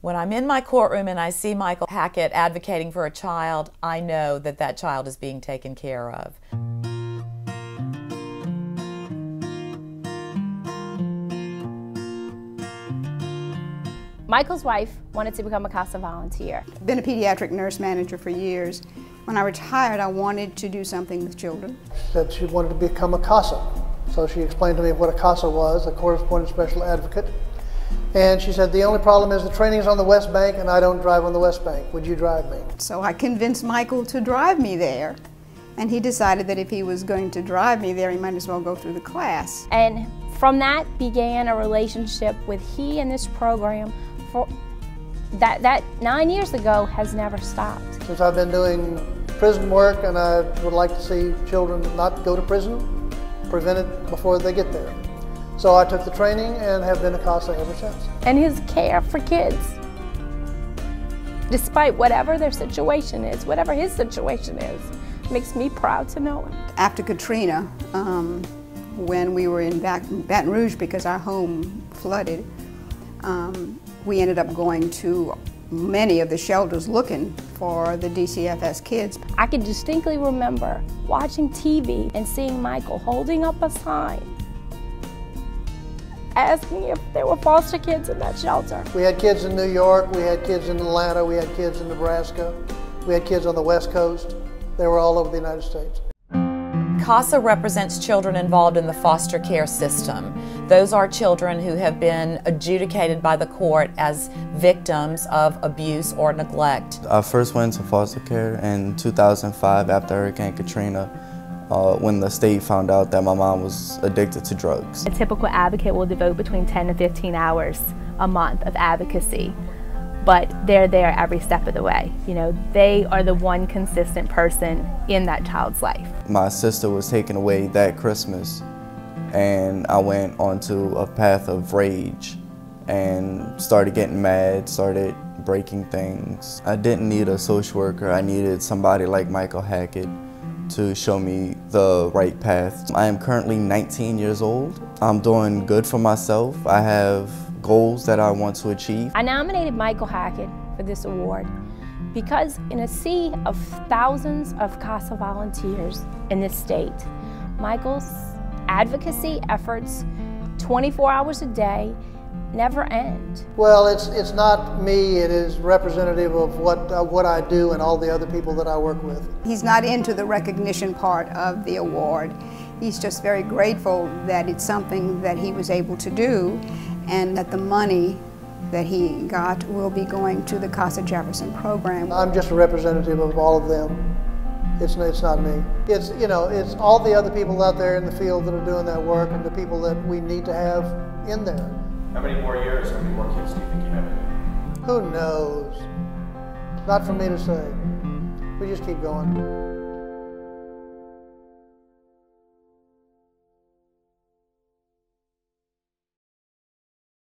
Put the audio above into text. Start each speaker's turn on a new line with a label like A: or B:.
A: When I'm in my courtroom and I see Michael Hackett advocating for a child, I know that that child is being taken care of.
B: Michael's wife wanted to become a CASA volunteer.
C: I've been a pediatric nurse manager for years. When I retired, I wanted to do something with children.
D: She said she wanted to become a CASA. So she explained to me what a CASA was, a Court-Appointed Special Advocate. And she said, the only problem is the training's on the West Bank and I don't drive on the West Bank. Would you drive me?
C: So I convinced Michael to drive me there. And he decided that if he was going to drive me there, he might as well go through the class.
B: And from that began a relationship with he and this program for that 9 years ago has never stopped.
D: Since I've been doing prison work and I would like to see children not go to prison, prevent it before they get there. So I took the training and have been a CASA ever since.
B: And his care for kids, despite whatever their situation is, whatever his situation is, makes me proud to know him.
C: After Katrina, when we were in Baton Rouge because our home flooded, we ended up going to many of the shelters looking for the DCFS kids.
B: I can distinctly remember watching TV and seeing Michael holding up a sign asking if there were foster kids in that shelter.
D: We had kids in New York, we had kids in Atlanta, we had kids in Nebraska, we had kids on the West Coast. They were all over the United States.
A: CASA represents children involved in the foster care system. Those are children who have been adjudicated by the court as victims of abuse or neglect.
E: I first went into foster care in 2005 after Hurricane Katrina, when the state found out that my mom was addicted to drugs.
F: A typical advocate will devote between 10 to 15 hours a month of advocacy, but they're there every step of the way. You know, they are the one consistent person in that child's life.
E: My sister was taken away that Christmas, and I went onto a path of rage and started getting mad, started breaking things. I didn't need a social worker. I needed somebody like Michael Hackett to show me the right path. I am currently 19 years old. I'm doing good for myself. I have goals that I want to achieve.
B: I nominated Michael Hackett for this award because in a sea of thousands of CASA volunteers in this state, Michael's advocacy efforts 24 hours a day never end.
D: Well, it's not me, it is representative of what I do and all the other people that I work with.
C: He's not into the recognition part of the award. He's just very grateful that it's something that he was able to do and that the money that he got will be going to the CASA Jefferson program.
D: I'm just a representative of all of them. It's not me. It's, you know, it's all the other people out there in the field that are doing that work and the people that we need to have in there.
G: How many more years, how many more kids do you think you have in you?
D: Who knows? Not for me to say. We just keep going.